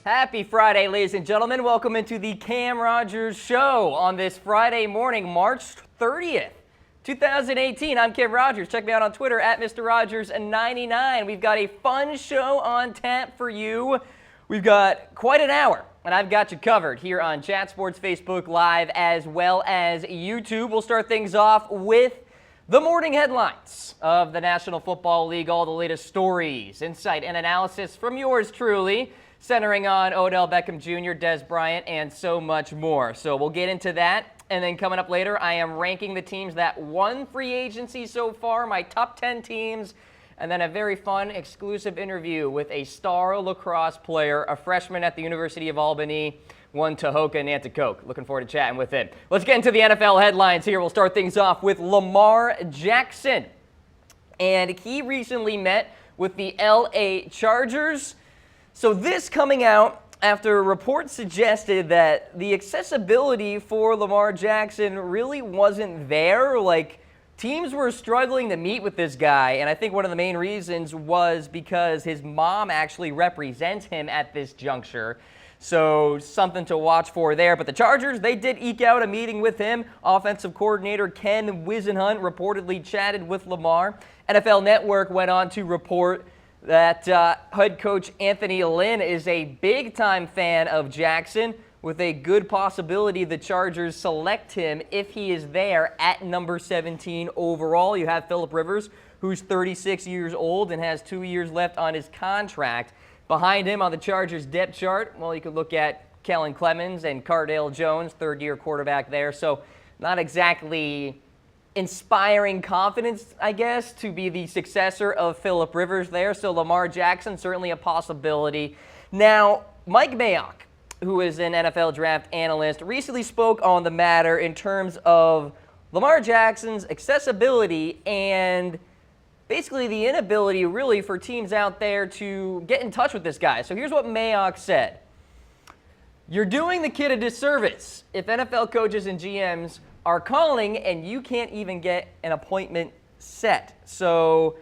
Happy Friday, ladies and gentlemen. Welcome into the Cam Rogers Show on this Friday morning, March 30th, 2018. I'm Cam Rogers. Check me out on Twitter at Mr. Rogers99. We've got a fun show on tap for you. We've got quite an hour, and I've got you covered here on Chat Sports Facebook Live as well as YouTube. We'll start things off with the morning headlines of the National Football League, all the latest stories, insight, and analysis from yours truly, centering on Odell Beckham Jr., Dez Bryant, and so much more. So we'll get into that. And then coming up later, I am ranking the teams that won free agency so far, my top 10 teams, and then a very fun exclusive interview with a star lacrosse player, a freshman at the University of Albany, one Tahoka Nanticoke. Looking forward to chatting with him. Let's get into the NFL headlines here. We'll start things off with Lamar Jackson. And he recently met with the LA Chargers. So this coming out after reports suggested that the accessibility for Lamar Jackson really wasn't there. Like, teams were struggling to meet with this guy, and I think one of the main reasons was because his mom actually represents him at this juncture. So something to watch for there. But the Chargers, they did eke out a meeting with him. Offensive coordinator Ken Wisenhunt reportedly chatted with Lamar. NFL Network went on to report that head coach Anthony Lynn is a big-time fan of Jackson, with a good possibility the Chargers select him if he is there at number 17 overall. You have Phillip Rivers, who's 36 years old and has 2 years left on his contract. Behind him on the Chargers depth chart, well, you could look at Kellen Clemens and Cardale Jones, third-year quarterback there. So not exactly inspiring confidence, I guess, to be the successor of Phillip Rivers there. So Lamar Jackson, certainly a possibility. Now, Mike Mayock, who is an NFL draft analyst, recently spoke on the matter in terms of Lamar Jackson's accessibility and basically the inability really for teams out there to get in touch with this guy. So here's what Mayock said. You're doing the kid a disservice if NFL coaches and GMs are calling and you can't even get an appointment set. So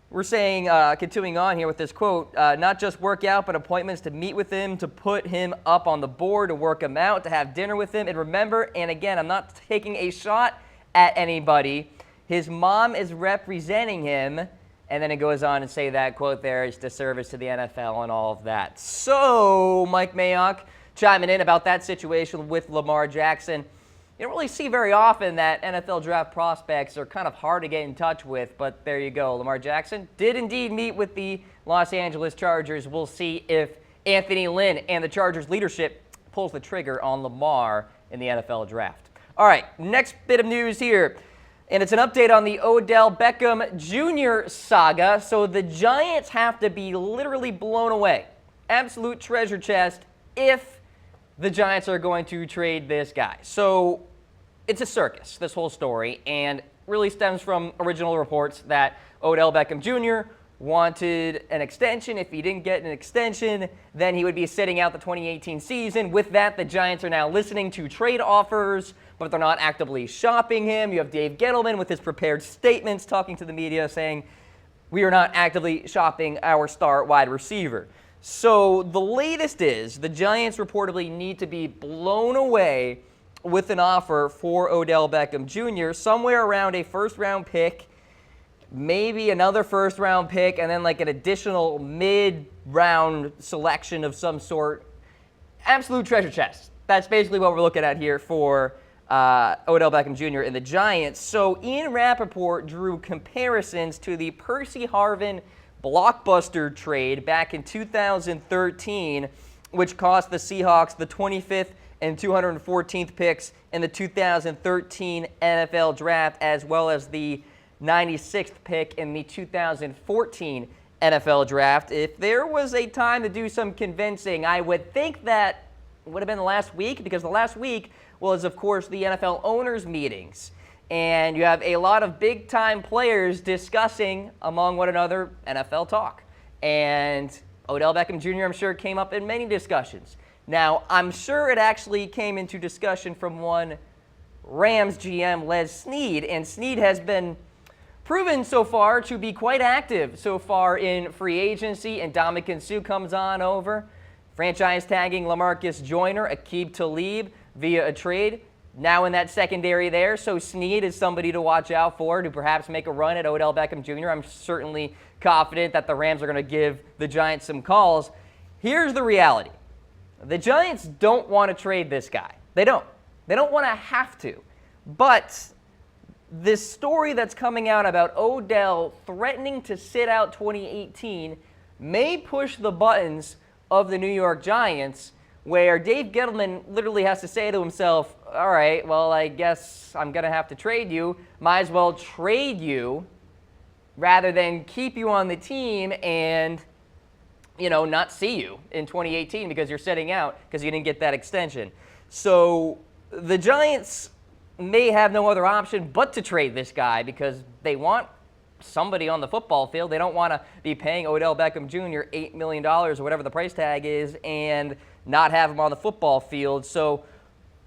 we're saying, continuing on here with this quote, not just work out, but appointments to meet with him, to put him up on the board, to work him out, to have dinner with him. And remember, and again, I'm not taking a shot at anybody, his mom is representing him. And then it goes on and say that quote there is disservice to the NFL and all of that. So Mike Mayock chiming in about that situation with Lamar Jackson. You don't really see very often that NFL draft prospects are kind of hard to get in touch with, but there you go. Lamar Jackson did indeed meet with the Los Angeles Chargers. We'll see if Anthony Lynn and the Chargers leadership pulls the trigger on Lamar in the NFL draft. All right, next bit of news here, and it's an update on the Odell Beckham Jr. saga. So the Giants have to be literally blown away, absolute treasure chest, if the Giants are going to trade this guy. So it's a circus, this whole story, and really stems from original reports that Odell Beckham Jr. wanted an extension. If he didn't get an extension, then he would be sitting out the 2018 season. With that, the Giants are now listening to trade offers, but they're not actively shopping him. You have Dave Gettleman with his prepared statements talking to the media saying, we are not actively shopping our star wide receiver. So the latest is the Giants reportedly need to be blown away with an offer for Odell Beckham Jr., somewhere around a first-round pick, maybe another first-round pick, and then like an additional mid-round selection of some sort. Absolute treasure chest. That's basically what we're looking at here for Odell Beckham Jr. and the Giants. So Ian Rappaport drew comparisons to the Percy Harvin blockbuster trade back in 2013, which cost the Seahawks the 25th and 214th picks in the 2013 NFL Draft, as well as the 96th pick in the 2014 NFL Draft. If there was a time to do some convincing, I would think that would have been the last week, because the last week was, of course, the NFL owners' meetings. And you have a lot of big-time players discussing among one another NFL talk. And Odell Beckham Jr., I'm sure, came up in many discussions. Now, I'm sure it actually came into discussion from one Rams GM, Les Snead, and Snead has been proven so far to be quite active so far in free agency, and Ndamukong Suh comes on over franchise tagging Lamarcus Joyner, Aqib Talib via a trade. Now in that secondary there, so Snead is somebody to watch out for to perhaps make a run at Odell Beckham Jr. I'm certainly confident that the Rams are going to give the Giants some calls. Here's the reality. The Giants don't want to trade this guy. They don't. They don't want to have to. But this story that's coming out about Odell threatening to sit out 2018 may push the buttons of the New York Giants, where Dave Gettleman literally has to say to himself, all right, well, I guess I'm going to have to trade you. Might as well trade you rather than keep you on the team and, not see you in 2018 because you're sitting out because you didn't get that extension. So the Giants may have no other option but to trade this guy because they want somebody on the football field. They don't want to be paying Odell Beckham Jr. $8 million or whatever the price tag is and not have him on the football field. So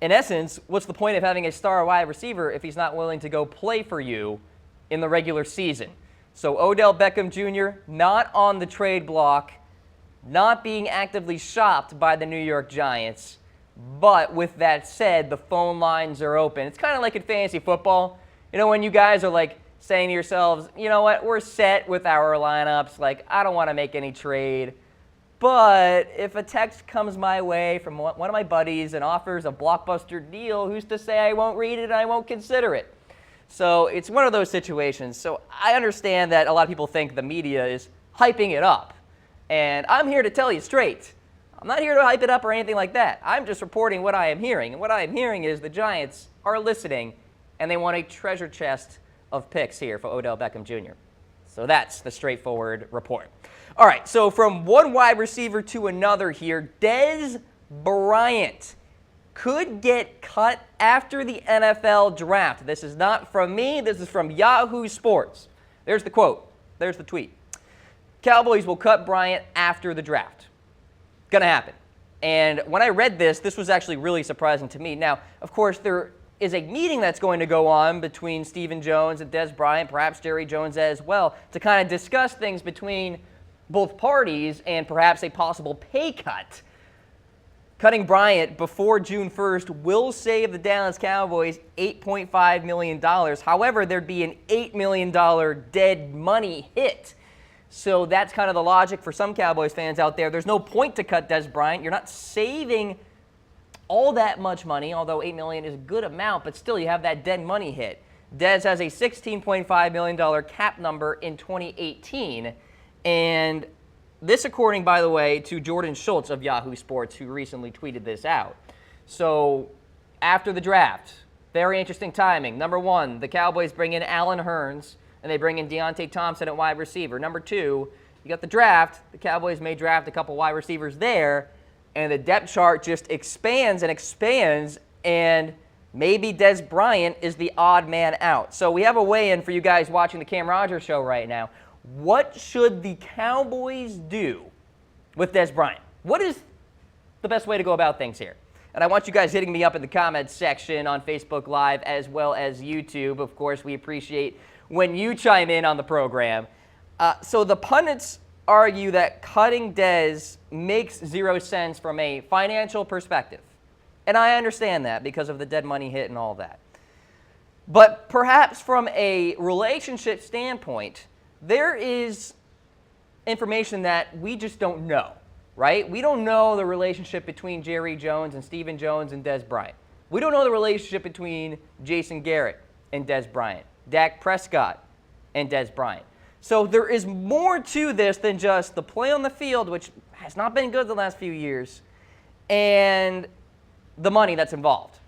in essence, what's the point of having a star wide receiver if he's not willing to go play for you in the regular season? So Odell Beckham Jr. not on the trade block, not being actively shopped by the New York Giants. But with that said, the phone lines are open. It's kind of like in fantasy football. When you guys are like saying to yourselves, you know what, we're set with our lineups. Like, I don't want to make any trade. But if a text comes my way from one of my buddies and offers a blockbuster deal, who's to say I won't read it and I won't consider it? So it's one of those situations. So I understand that a lot of people think the media is hyping it up. And I'm here to tell you straight. I'm not here to hype it up or anything like that. I'm just reporting what I am hearing. And what I am hearing is the Giants are listening, and they want a treasure chest of picks here for Odell Beckham Jr. So that's the straightforward report. All right, so from one wide receiver to another here, Dez Bryant could get cut after the NFL draft. This is not from me. This is from Yahoo Sports. There's the quote. There's the tweet. Cowboys will cut Bryant after the draft. Going to happen. And when I read this was actually really surprising to me. Now, of course, there is a meeting that's going to go on between Stephen Jones and Dez Bryant, perhaps Jerry Jones as well, to kind of discuss things between both parties and perhaps a possible pay cut. Cutting Bryant before June 1st will save the Dallas Cowboys $8.5 million. However, there'd be an $8 million dead money hit. So that's kind of the logic for some Cowboys fans out there. There's no point to cut Dez Bryant. You're not saving all that much money, although $8 million is a good amount, but still you have that dead money hit. Dez has a $16.5 million cap number in 2018, and this according, by the way, to Jordan Schultz of Yahoo Sports, who recently tweeted this out. So after the draft, very interesting timing. Number one, the Cowboys bring in Allen Hurns, and they bring in Deontay Thompson at wide receiver. Number two, you got the draft. The Cowboys may draft a couple wide receivers there, and the depth chart just expands and expands, and maybe Dez Bryant is the odd man out. So we have a weigh-in for you guys watching the Cam Rogers show right now. What should the Cowboys do with Dez Bryant? What is the best way to go about things here? And I want you guys hitting me up in the comments section on Facebook Live as well as YouTube. Of course, we appreciate when you chime in on the program. So the pundits argue that cutting Dez makes zero sense from a financial perspective. And I understand that because of the dead money hit and all that. But perhaps from a relationship standpoint, there is information that we just don't know, right? We don't know the relationship between Jerry Jones and Stephen Jones and Dez Bryant. We don't know the relationship between Jason Garrett and Dez Bryant, Dak Prescott and Dez Bryant. So there is more to this than just the play on the field, which has not been good the last few years, and the money that's involved.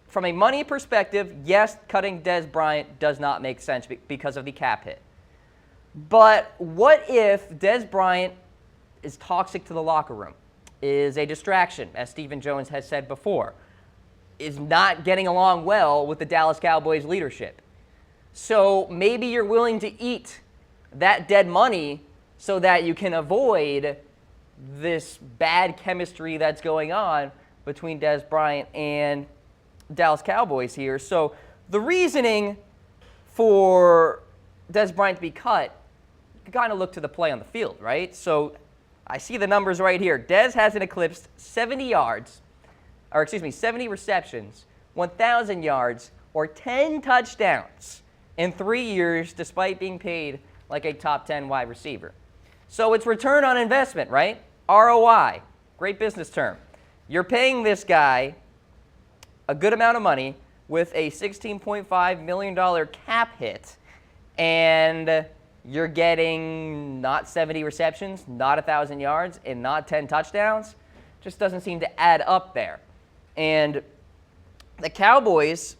From a money perspective, yes, cutting Dez Bryant does not make sense because of the cap hit. But what if Dez Bryant is toxic to the locker room, is a distraction, as Stephen Jones has said before, is not getting along well with the Dallas Cowboys leadership? So maybe you're willing to eat that dead money so that you can avoid this bad chemistry that's going on between Dez Bryant and Dallas Cowboys here. So the reasoning for Dez Bryant to be cut, you kind of look to the play on the field, right? So I see the numbers right here. Dez hasn't eclipsed 70 receptions, 1,000 yards, or 10 touchdowns in 3 years, despite being paid like a top 10 wide receiver. So it's return on investment, right? ROI, great business term. You're paying this guy a good amount of money with a $16.5 million cap hit, and you're getting not 70 receptions, not 1,000 yards, and not 10 touchdowns. Just doesn't seem to add up there. And the Cowboys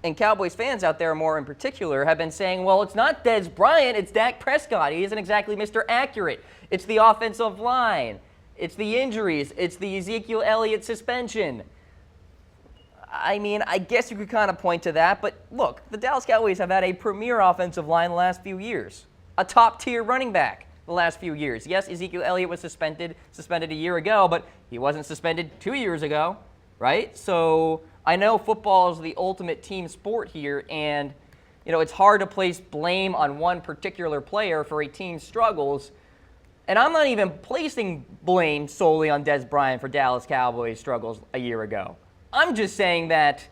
and Cowboys fans out there more in particular have been saying, well, it's not Dez Bryant, it's Dak Prescott. He isn't exactly Mr. Accurate. It's the offensive line. It's the injuries. It's the Ezekiel Elliott suspension. I mean, I guess you could kind of point to that, but look, the Dallas Cowboys have had a premier offensive line the last few years, a top-tier running back the last few years. Yes, Ezekiel Elliott was suspended a year ago, but he wasn't suspended 2 years ago, right? So I know football is the ultimate team sport here, and it's hard to place blame on one particular player for a team's struggles. And I'm not even placing blame solely on Dez Bryant for Dallas Cowboys' struggles a year ago. I'm just saying that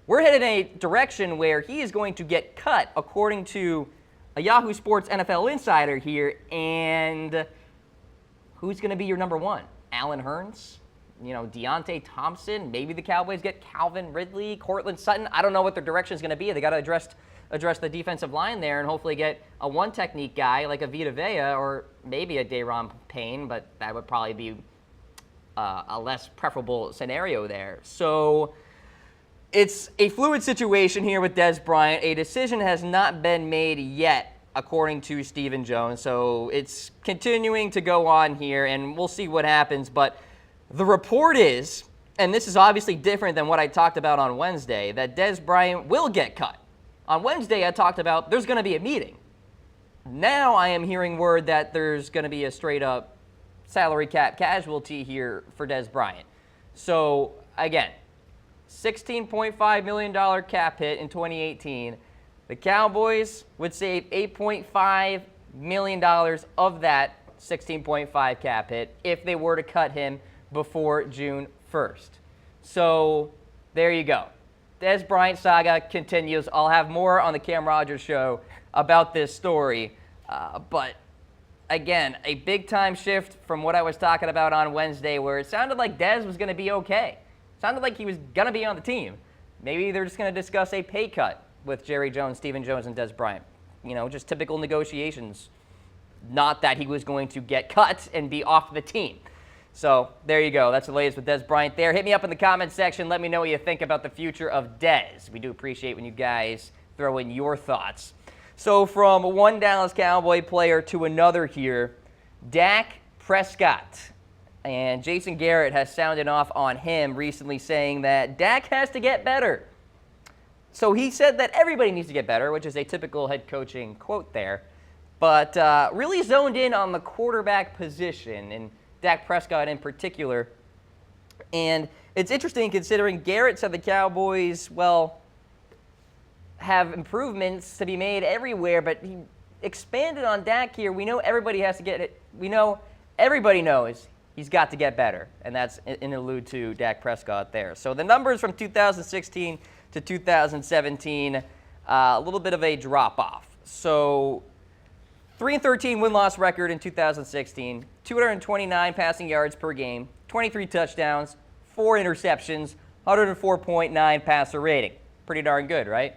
we're headed in a direction where he is going to get cut, according to a Yahoo Sports NFL insider here. And who's going to be your number one? Allen Hurns? Deontay Thompson? Maybe the Cowboys get Calvin Ridley, Cortland Sutton. I don't know what their direction is going to be. They got to address the defensive line there and hopefully get a one-technique guy like a Vita Vea or maybe a Daron Payne, but that would probably be a less preferable scenario there. So it's a fluid situation here with Dez Bryant. A decision has not been made yet, according to Stephen Jones. So it's continuing to go on here, and we'll see what happens. But the report is, and this is obviously different than what I talked about on Wednesday, that Dez Bryant will get cut. On Wednesday, I talked about there's going to be a meeting. Now I am hearing word that there's going to be a straight-up salary cap casualty here for Dez Bryant. So, again, $16.5 million cap hit in 2018. The Cowboys would save $8.5 million of that $16.5 cap hit if they were to cut him before June 1st. So, there you go. Dez Bryant saga continues. I'll have more on the Cam Rogers Show about this story. But again, a big-time shift from what I was talking about on Wednesday, where it sounded like Dez was going to be okay. It sounded like he was going to be on the team. Maybe they're just going to discuss a pay cut with Jerry Jones, Stephen Jones, and Dez Bryant. Just typical negotiations. Not that he was going to get cut and be off the team. So there you go. That's the latest with Dez Bryant there. Hit me up in the comments section. Let me know what you think about the future of Dez. We do appreciate when you guys throw in your thoughts. So from one Dallas Cowboy player to another here, Dak Prescott. And Jason Garrett has sounded off on him recently, saying that Dak has to get better. So he said that everybody needs to get better, which is a typical head coaching quote there. But really zoned in on the quarterback position, and Dak Prescott in particular. And it's interesting considering Garrett said the Cowboys, have improvements to be made everywhere, but he expanded on Dak here. We know everybody has to get it. We know everybody knows he's got to get better, and that's an allude to Dak Prescott there. So the numbers from 2016 to 2017, a little bit of a drop-off. So 3-13 win-loss record in 2016, 229 passing yards per game, 23 touchdowns, 4 interceptions, 104.9 passer rating. Pretty darn good, right?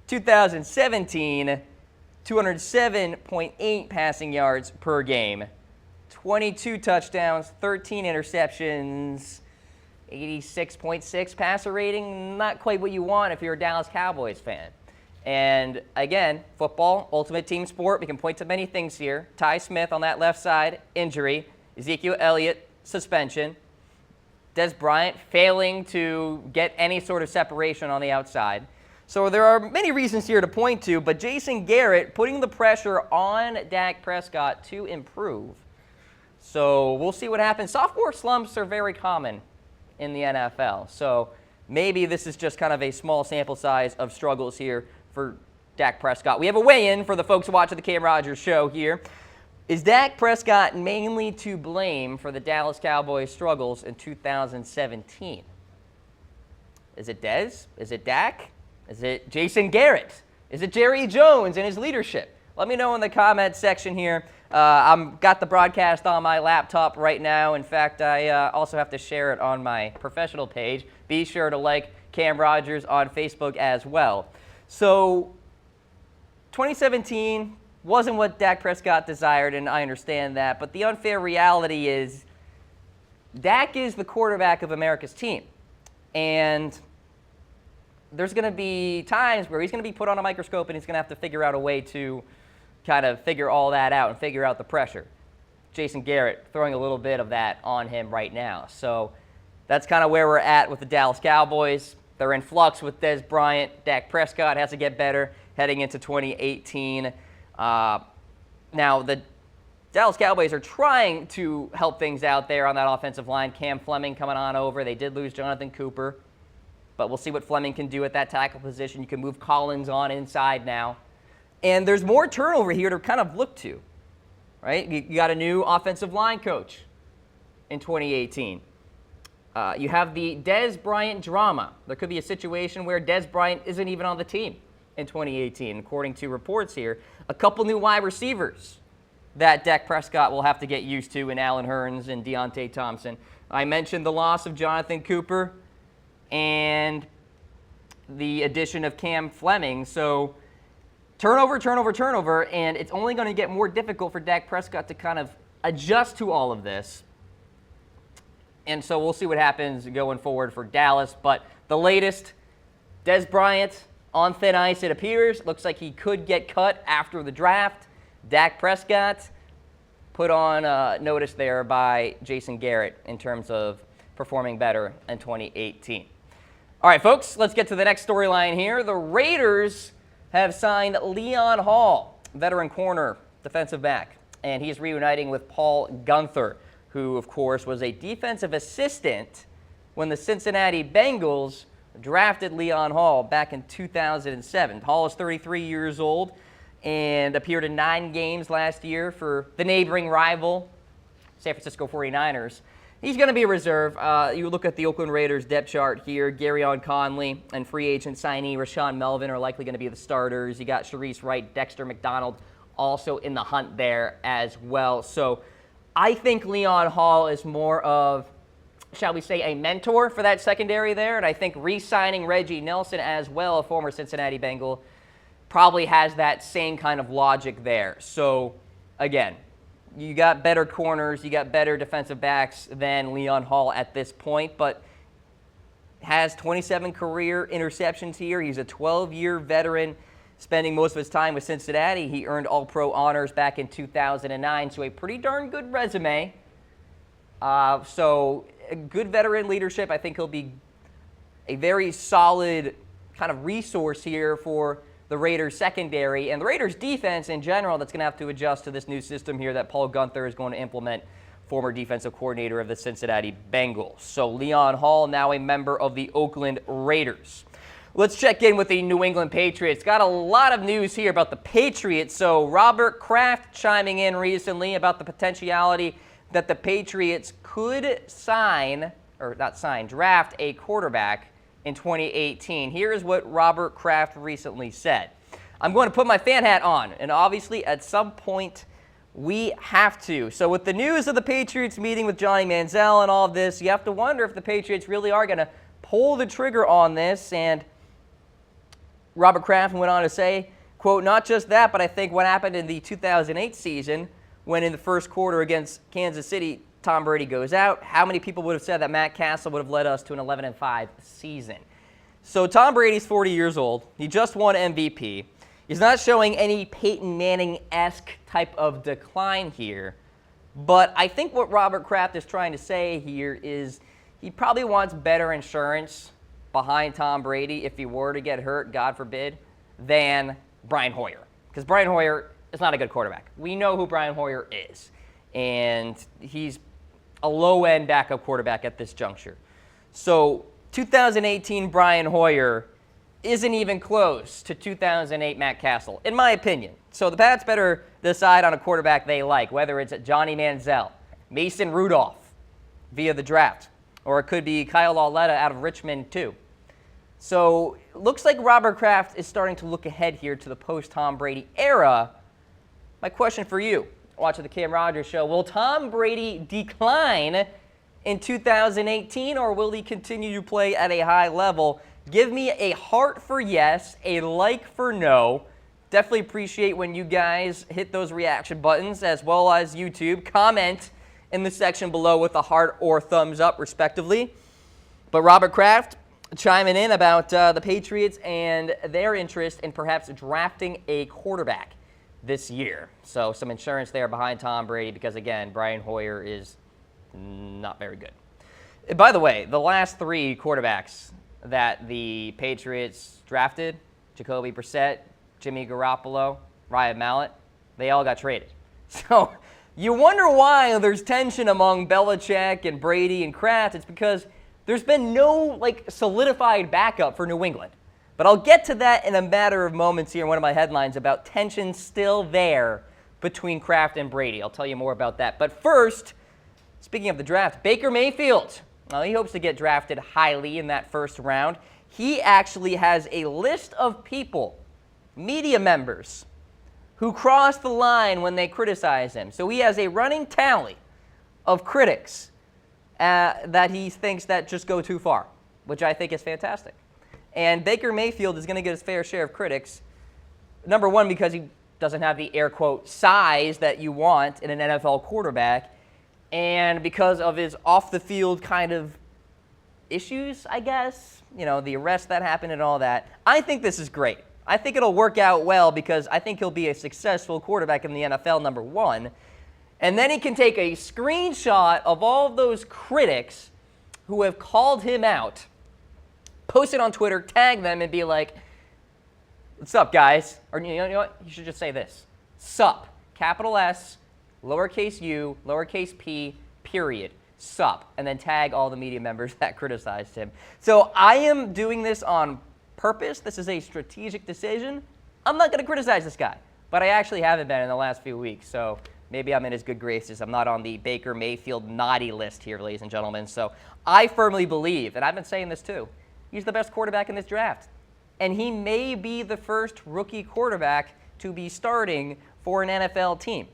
2017, 207.8 passing yards per game, 22 touchdowns, 13 interceptions, 86.6 passer rating. Not quite what you want if you're a Dallas Cowboys fan. And again, football, ultimate team sport. We can point to many things here. Ty Smith on that left side, injury. Ezekiel Elliott, suspension. Dez Bryant failing to get any sort of separation on the outside. So there are many reasons here to point to, but Jason Garrett putting the pressure on Dak Prescott to improve. So we'll see what happens. Sophomore slumps are very common in the NFL. So maybe this is just kind of a small sample size of struggles here for Dak Prescott. We have a weigh-in for the folks watching the Cam Rogers Show here. Is Dak Prescott mainly to blame for the Dallas Cowboys' struggles in 2017? Is it Dez? Is it Dak? Is it Jason Garrett? Is it Jerry Jones and his leadership? Let me know in the comments section here. I've got the broadcast on my laptop right now. In fact, I also have to share it on my professional page. Be sure to like Cam Rogers on Facebook as well. So 2017 wasn't what Dak Prescott desired, and I understand that. But the unfair reality is Dak is the quarterback of America's team. And there's going to be times where he's going to be put on a microscope and he's going to have to figure out a way to kind of figure all that out and figure out the pressure. Jason Garrett throwing a little bit of that on him right now. So that's kind of where we're at with the Dallas Cowboys. They're in flux with Dez Bryant. Dak Prescott has to get better heading into 2018. Now, the Dallas Cowboys are trying to help things out there on that offensive line. Cam Fleming coming on over. They did lose Jonathan Cooper, but we'll see what Fleming can do at that tackle position. You can move Collins on inside now. And there's more turnover here to kind of look to, right? You got a new offensive line coach in 2018. You have the Dez Bryant drama. There could be a situation where Dez Bryant isn't even on the team in 2018, according to reports here. A couple new wide receivers that Dak Prescott will have to get used to in Allen Hurns and Deontay Thompson. I mentioned the loss of Jonathan Cooper and the addition of Cam Fleming. So turnover, and it's only going to get more difficult for Dak Prescott to kind of adjust to all of this. And so we'll see what happens going forward for Dallas. But the latest, Dez Bryant on thin ice, it appears. Looks like he could get cut after the draft. Dak Prescott put on notice there by Jason Garrett in terms of performing better in 2018. All right, folks, let's get to the next storyline here. The Raiders have signed Leon Hall, veteran corner, defensive back, and he's reuniting with Paul Guenther, who, of course, was a defensive assistant when the Cincinnati Bengals drafted Leon Hall back in 2007. Hall is 33 years old and appeared in 9 games last year for the neighboring rival, San Francisco 49ers. He's going to be a reserve. You look at the Oakland Raiders depth chart here. Garrett Conley and free agent signee Rashaan Melvin are likely going to be the starters. You got Sharice Wright, Dexter McDonald also in the hunt there as well. So I think Leon Hall is more of, shall we say, a mentor for that secondary there. And I think re-signing Reggie Nelson as well, a former Cincinnati Bengal, probably has that same kind of logic there. So again, you got better corners, you got better defensive backs than Leon Hall at this point, but has 27 career interceptions here. He's a 12-year veteran, spending most of his time with Cincinnati. He earned All-Pro honors back in 2009, so a pretty darn good resume. So a good veteran leadership. I think he'll be a very solid kind of resource here for the Raiders secondary and the Raiders defense in general that's going to have to adjust to this new system here that Paul Guenther is going to implement, former defensive coordinator of the Cincinnati Bengals. So Leon Hall now a member of the Oakland Raiders. Let's check in with the New England Patriots. Got a lot of news here about the Patriots. So Robert Kraft chiming in recently about the potentiality that the Patriots could draft a quarterback in 2018. Here's what Robert Kraft recently said. I'm going to put my fan hat on, and obviously at some point we have to. So with the news of the Patriots meeting with Johnny Manziel and all of this, you have to wonder if the Patriots really are going to pull the trigger on this. And Robert Kraft went on to say, quote, not just that, but I think what happened in the 2008 season when in the first quarter against Kansas City, Tom Brady goes out. How many people would have said that Matt Castle would have led us to an 11-5 season? So Tom Brady's 40 years old. He just won MVP. He's not showing any Peyton Manning-esque type of decline here. But I think what Robert Kraft is trying to say here is he probably wants better insurance behind Tom Brady if he were to get hurt, God forbid, than Brian Hoyer. Because Brian Hoyer is not a good quarterback. We know who Brian Hoyer is. And he's a low-end backup quarterback at this juncture. So 2018 Brian Hoyer isn't even close to 2008 Matt Castle, in my opinion. So the Pats better decide on a quarterback they like, whether it's Johnny Manziel, Mason Rudolph via the draft, or it could be Kyle Lauletta out of Richmond too. So it looks like Robert Kraft is starting to look ahead here to the post-Tom Brady era. My question for you, watching the Cam Rogers Show, will Tom Brady decline in 2018, or will he continue to play at a high level? Give me a heart for yes, a like for no. Definitely appreciate when you guys hit those reaction buttons, as well as YouTube. Comment in the section below with a heart or thumbs up, respectively. But Robert Kraft chiming in about the Patriots and their interest in perhaps drafting a quarterback this year. So some insurance there behind Tom Brady because, again, Brian Hoyer is not very good. By the way, the last three quarterbacks that the Patriots drafted, Jacoby Brissett, Jimmy Garoppolo, Ryan Mallett, they all got traded. So you wonder why there's tension among Belichick and Brady and Kraft. It's because there's been no solidified backup for New England. But I'll get to that in a matter of moments here in one of my headlines about tension still there between Kraft and Brady. I'll tell you more about that. But first, speaking of the draft, Baker Mayfield. Well, he hopes to get drafted highly in that first round. He actually has a list of people, media members, who crossed the line when they criticize him. So he has a running tally of critics that he thinks that just go too far, which I think is fantastic. And Baker Mayfield is going to get his fair share of critics. Number one, because he doesn't have the air quote size that you want in an NFL quarterback, and because of his off-the-field kind of issues, I guess, the arrest that happened and all that. I think this is great. I think it'll work out well because I think he'll be a successful quarterback in the NFL, number one. And then he can take a screenshot of all of those critics who have called him out, post it on Twitter, tag them, and be like, "What's up, guys?" Or you know what? You should just say this. Sup, capital S, lowercase u, lowercase p, period, sup, and then tag all the media members that criticized him. So I am doing this on purpose. This is a strategic decision. I'm not going to criticize this guy, but I actually haven't been in the last few weeks, so maybe I'm in his good graces. I'm not on the Baker Mayfield naughty list here, ladies and gentlemen. So I firmly believe, and I've been saying this too, he's the best quarterback in this draft. And he may be the first rookie quarterback to be starting for an NFL team.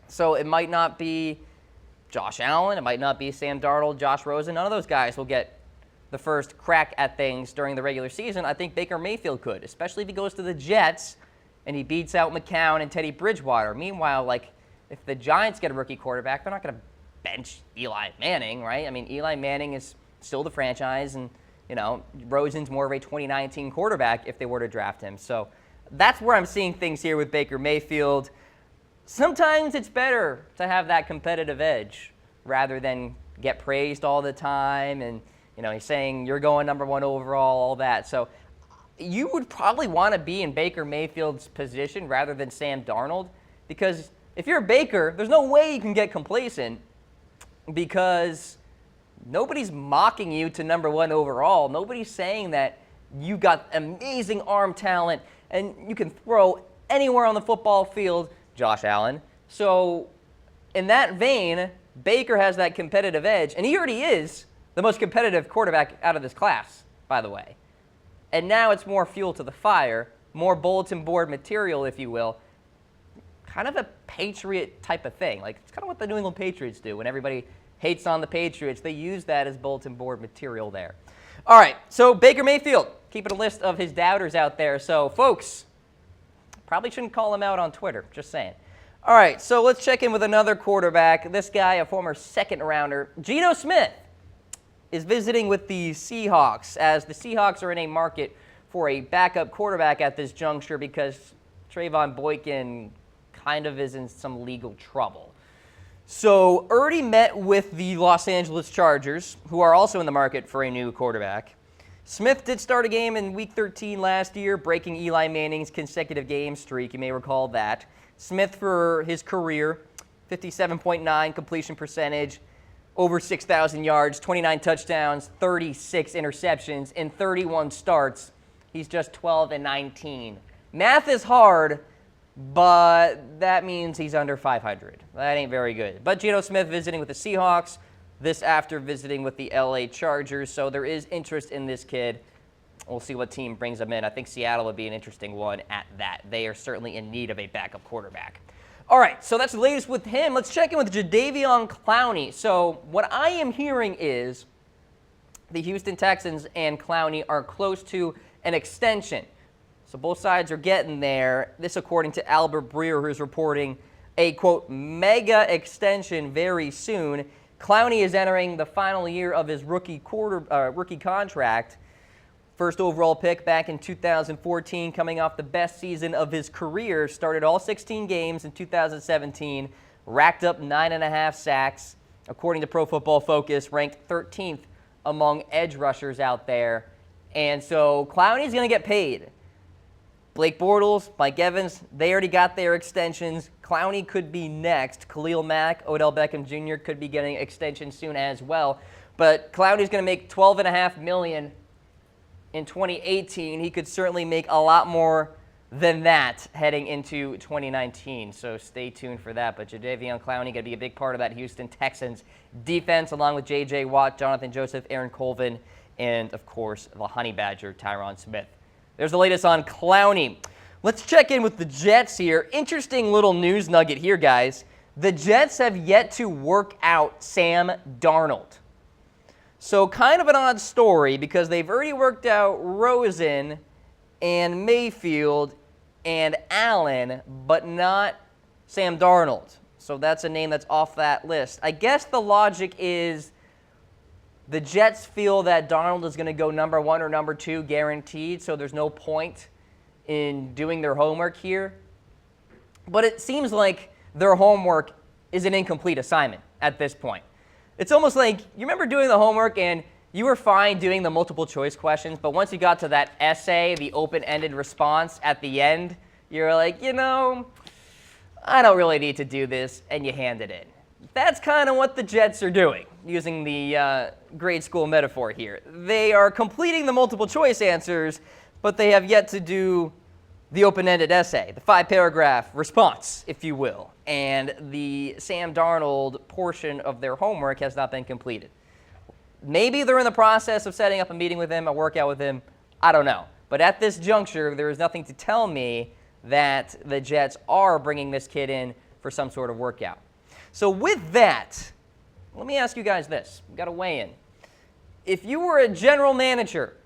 So it might not be Josh Allen, it might not be Sam Darnold, Josh Rosen. None of those guys will get the first crack at things during the regular season. I think Baker Mayfield could, especially if he goes to the Jets and he beats out McCown and Teddy Bridgewater. Meanwhile, if the Giants get a rookie quarterback, they're not going to bench Eli Manning, right? I mean, Eli Manning is still the franchise, and Rosen's more of a 2019 quarterback if they were to draft him. So that's where I'm seeing things here with Baker Mayfield. Sometimes it's better to have that competitive edge rather than get praised all the time and, he's saying you're going number one overall, all that. So you would probably want to be in Baker Mayfield's position rather than Sam Darnold, because if you're Baker, there's no way you can get complacent because nobody's mocking you to number one overall. Nobody's saying that you got amazing arm talent and you can throw anywhere on the football field, Josh Allen. So in that vein, Baker has that competitive edge, and he already is the most competitive quarterback out of this class, by the way. And now it's more fuel to the fire, more bulletin board material, if you will, kind of a Patriot type of thing. It's kind of what the New England Patriots do. When everybody hates on the Patriots, they use that as bulletin board material there. All right, so Baker Mayfield, keeping a list of his doubters out there. So, folks, probably shouldn't call him out on Twitter, just saying. All right, so let's check in with another quarterback. This guy, a former second-rounder, Geno Smith, is visiting with the Seahawks, as the Seahawks are in a market for a backup quarterback at this juncture because Trayvon Boykin kind of is in some legal trouble. So already met with the Los Angeles Chargers, who are also in the market for a new quarterback. Smith did start a game in Week 13 last year, breaking Eli Manning's consecutive game streak. You may recall that. Smith, for his career, 57.9 completion percentage, over 6,000 yards, 29 touchdowns, 36 interceptions in 31 starts He's just 12-19. Math is hard, but that means he's under 500. That ain't very good. But Geno Smith visiting with the Seahawks, this after visiting with the LA Chargers, so there is interest in this kid. We'll see what team brings him in. I think Seattle would be an interesting one at that. They are certainly in need of a backup quarterback. All right, so that's the latest with him. Let's check in with Jadeveon Clowney. So what I am hearing is the Houston Texans and Clowney are close to an extension. So both sides are getting there. This according to Albert Breer, who's reporting a, quote, mega extension very soon. Clowney is entering the final year of his rookie contract. First overall pick back in 2014, coming off the best season of his career. Started all 16 games in 2017, racked up 9.5 sacks. According to Pro Football Focus, ranked 13th among edge rushers out there. And so Clowney's going to get paid. Blake Bortles, Mike Evans, they already got their extensions. Clowney could be next. Khalil Mack, Odell Beckham Jr. could be getting extensions soon as well. But Clowney's going to make $12.5 million in 2018. He could certainly make a lot more than that heading into 2019. So stay tuned for that. But Jadeveon Clowney going to be a big part of that Houston Texans defense, along with J.J. Watt, Jonathan Joseph, Aaron Colvin, and, of course, the Honey Badger, Tyron Smith. There's the latest on Clowney. Let's check in with the Jets here. Interesting little news nugget here, guys. The Jets have yet to work out Sam Darnold. So kind of an odd story because they've already worked out Rosen and Mayfield and Allen, but not Sam Darnold. So that's a name that's off that list. I guess the logic is the Jets feel that Darnold is going to go number 1 or number 2 guaranteed, so there's no point in doing their homework here. But it seems like their homework is an incomplete assignment at this point. It's almost like, you remember doing the homework and you were fine doing the multiple choice questions, but once you got to that essay, the open-ended response at the end, you're like, you know, I don't really need to do this, and you hand it in. That's kind of what the Jets are doing, using the grade school metaphor here. They are completing the multiple choice answers, but they have yet to do the open-ended essay, the 5-paragraph response, if you will. And the Sam Darnold portion of their homework has not been completed. Maybe they're in the process of setting up a meeting with him, a workout with him. I don't know. But at this juncture, there is nothing to tell me that the Jets are bringing this kid in for some sort of workout. So with that, let me ask you guys this. We've got to weigh in. If you were a general manager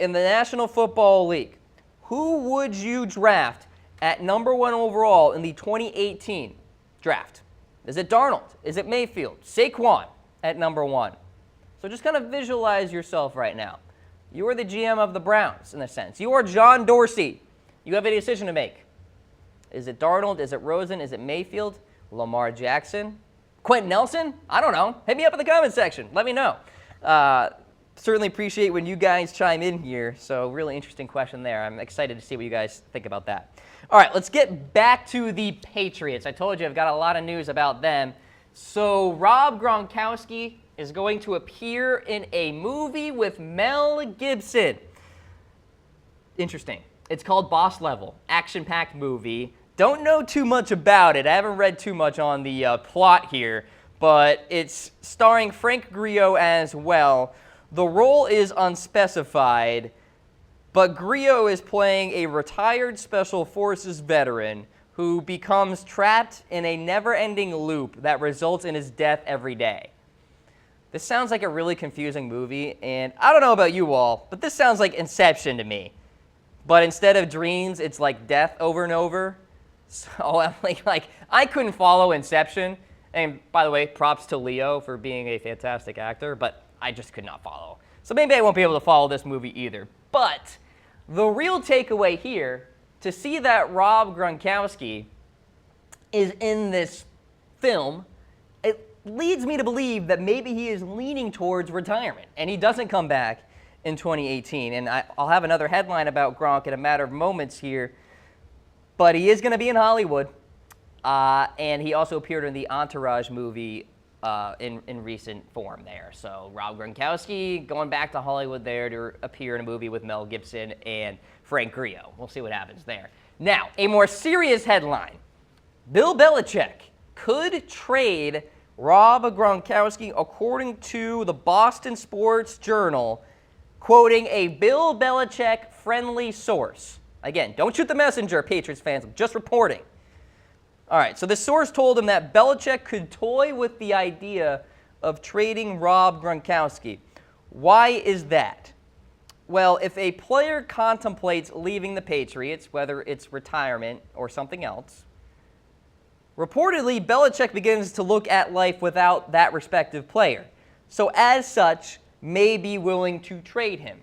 in the National Football League, who would you draft at number 1 overall in the 2018 draft? Is it Darnold? Is it Mayfield? Saquon at number 1. So just kind of visualize yourself right now. You are the GM of the Browns, in a sense. You are John Dorsey. You have a decision to make. Is it Darnold? Is it Rosen? Is it Mayfield? Lamar Jackson? Quentin Nelson? I don't know. Hit me up in the comment section. Let me know. Certainly appreciate when you guys chime in here. So really interesting question there. I'm excited to see what you guys think about that. All right, let's get back to the Patriots. I told you I've got a lot of news about them. So Rob Gronkowski is going to appear in a movie with Mel Gibson. Interesting. It's called Boss Level, action-packed movie. Don't know too much about it. I haven't read too much on the plot here, but it's starring Frank Grillo as well. The role is unspecified, but Grillo is playing a retired Special Forces veteran who becomes trapped in a never-ending loop that results in his death every day. This sounds like a really confusing movie, and I don't know about you all, but this sounds like Inception to me. But instead of dreams, it's like death over and over. So I'm like I couldn't follow Inception. And by the way, props to Leo for being a fantastic actor, but I just could not follow. So maybe I won't be able to follow this movie either. But the real takeaway here, to see that Rob Gronkowski is in this film, it leads me to believe that maybe he is leaning towards retirement, and he doesn't come back in 2018. And I'll have another headline about Gronk in a matter of moments here, but he is going to be in Hollywood, and he also appeared in the Entourage movie in recent form there. So Rob Gronkowski going back to Hollywood there to appear in a movie with Mel Gibson and Frank Grillo. We'll see what happens there. Now, a more serious headline. Bill Belichick could trade Rob Gronkowski, according to the Boston Sports Journal, quoting a Bill Belichick-friendly source. Again, don't shoot the messenger, Patriots fans. I'm just reporting. All right, so the source told him that Belichick could toy with the idea of trading Rob Gronkowski. Why is that? Well, if a player contemplates leaving the Patriots, whether it's retirement or something else, reportedly, Belichick begins to look at life without that respective player. So as such, may be willing to trade him.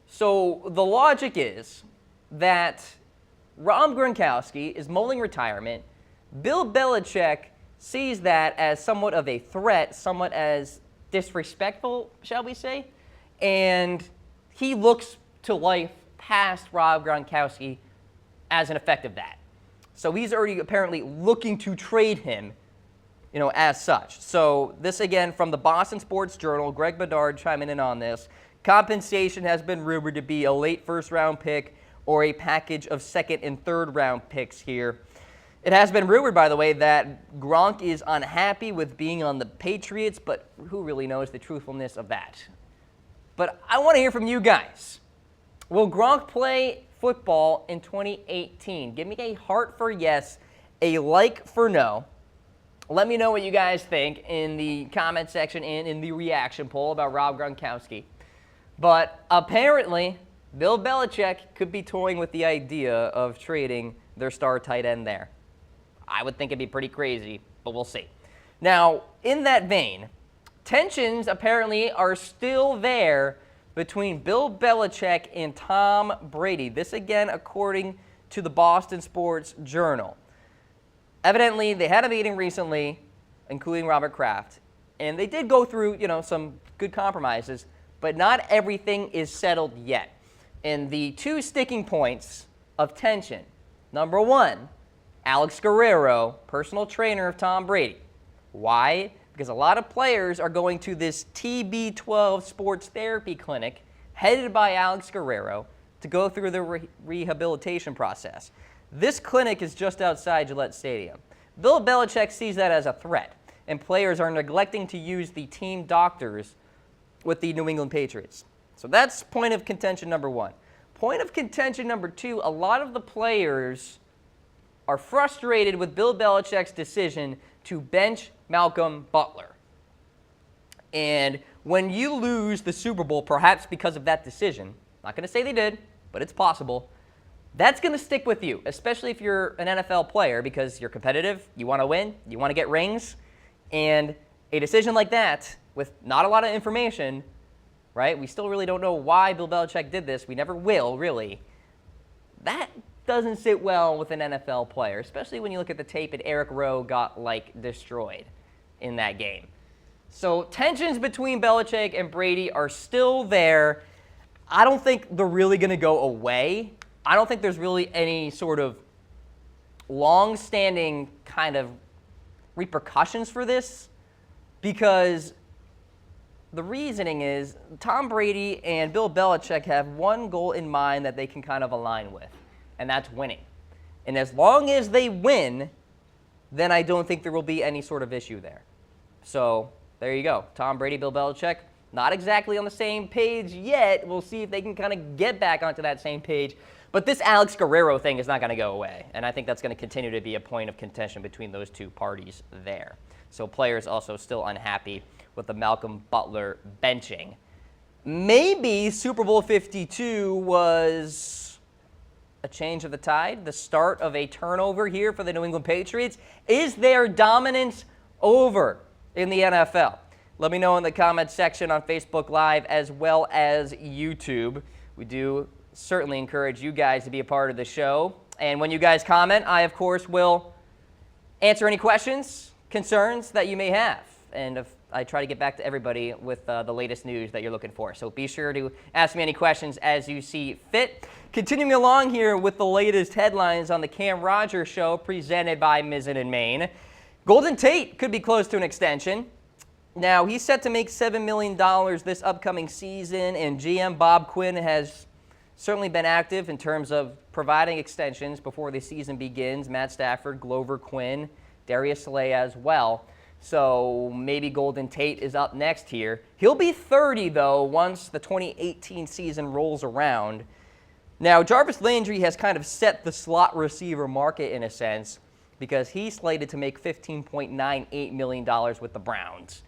So the logic is that Rob Gronkowski is mulling retirement. Bill Belichick sees that as somewhat of a threat, somewhat as disrespectful, shall we say, and he looks to life past Rob Gronkowski as an effect of that. So he's already apparently looking to trade him, as such. So this again from the Boston Sports Journal, Greg Bedard chiming in on this. Compensation has been rumored to be a late first-round pick or a package of second and third-round picks here. It has been rumored, by the way, that Gronk is unhappy with being on the Patriots, but who really knows the truthfulness of that? But I want to hear from you guys. Will Gronk play football in 2018? Give me a heart for yes, a like for no. Let me know what you guys think in the comment section and in the reaction poll about Rob Gronkowski. But apparently, Bill Belichick could be toying with the idea of trading their star tight end there. I would think it'd be pretty crazy, but we'll see. Now, in that vein, tensions apparently are still there between Bill Belichick and Tom Brady. This again, according to the Boston Sports Journal. Evidently, they had a meeting recently, including Robert Kraft, and they did go through, some good compromises, but not everything is settled yet. And the two sticking points of tension. Number one, Alex Guerrero, personal trainer of Tom Brady. Why? Because a lot of players are going to this TB12 sports therapy clinic headed by Alex Guerrero to go through the rehabilitation process. This clinic is just outside Gillette Stadium. Bill Belichick sees that as a threat, and players are neglecting to use the team doctors with the New England Patriots. So that's point of contention number one. Point of contention number two, a lot of the players are frustrated with Bill Belichick's decision to bench Malcolm Butler. And when you lose the Super Bowl, perhaps because of that decision, not going to say they did, but it's possible, that's going to stick with you, especially if you're an NFL player because you're competitive, you want to win, you want to get rings, and a decision like that with not a lot of information, right? We still really don't know why Bill Belichick did this. We never will, really. That doesn't sit well with an NFL player, especially when you look at the tape and Eric Rowe got, destroyed in that game. So tensions between Belichick and Brady are still there. I don't think they're really going to go away. I don't think there's really any sort of long-standing kind of repercussions for this because the reasoning is Tom Brady and Bill Belichick have one goal in mind that they can kind of align with, and that's winning. And as long as they win, then I don't think there will be any sort of issue there. So there you go. Tom Brady, Bill Belichick, not exactly on the same page yet. We'll see if they can kind of get back onto that same page. But this Alex Guerrero thing is not going to go away, and I think that's going to continue to be a point of contention between those two parties there. So players also still unhappy with the Malcolm Butler benching. Maybe Super Bowl 52 was a change of the tide, the start of a turnover here for the New England Patriots. Is their dominance over in the NFL? Let me know in the comments section on Facebook Live as well as YouTube. We do certainly encourage you guys to be a part of the show. And when you guys comment, I, of course, will answer any questions, concerns that you may have. And if I try to get back to everybody with the latest news that you're looking for. So be sure to ask me any questions as you see fit. Continuing along here with the latest headlines on the Cam Rogers Show presented by Mizzen and Main. Golden Tate could be close to an extension. Now, he's set to make $7 million this upcoming season, and GM Bob Quinn has certainly been active in terms of providing extensions before the season begins. Matt Stafford, Glover Quinn, Darius Slay as well. So maybe Golden Tate is up next here. He'll be 30, though, once the 2018 season rolls around. Now, Jarvis Landry has kind of set the slot receiver market in a sense because he's slated to make $15.98 million with the Browns.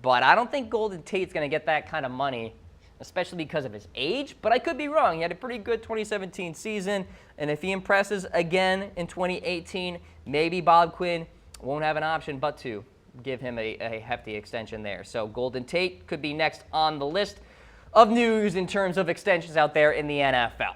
But I don't think Golden Tate's going to get that kind of money, especially because of his age. But I could be wrong. He had a pretty good 2017 season, and if he impresses again in 2018, maybe Bob Quinn won't have an option but to give him a hefty extension there. So Golden Tate could be next on the list of news in terms of extensions out there in the NFL.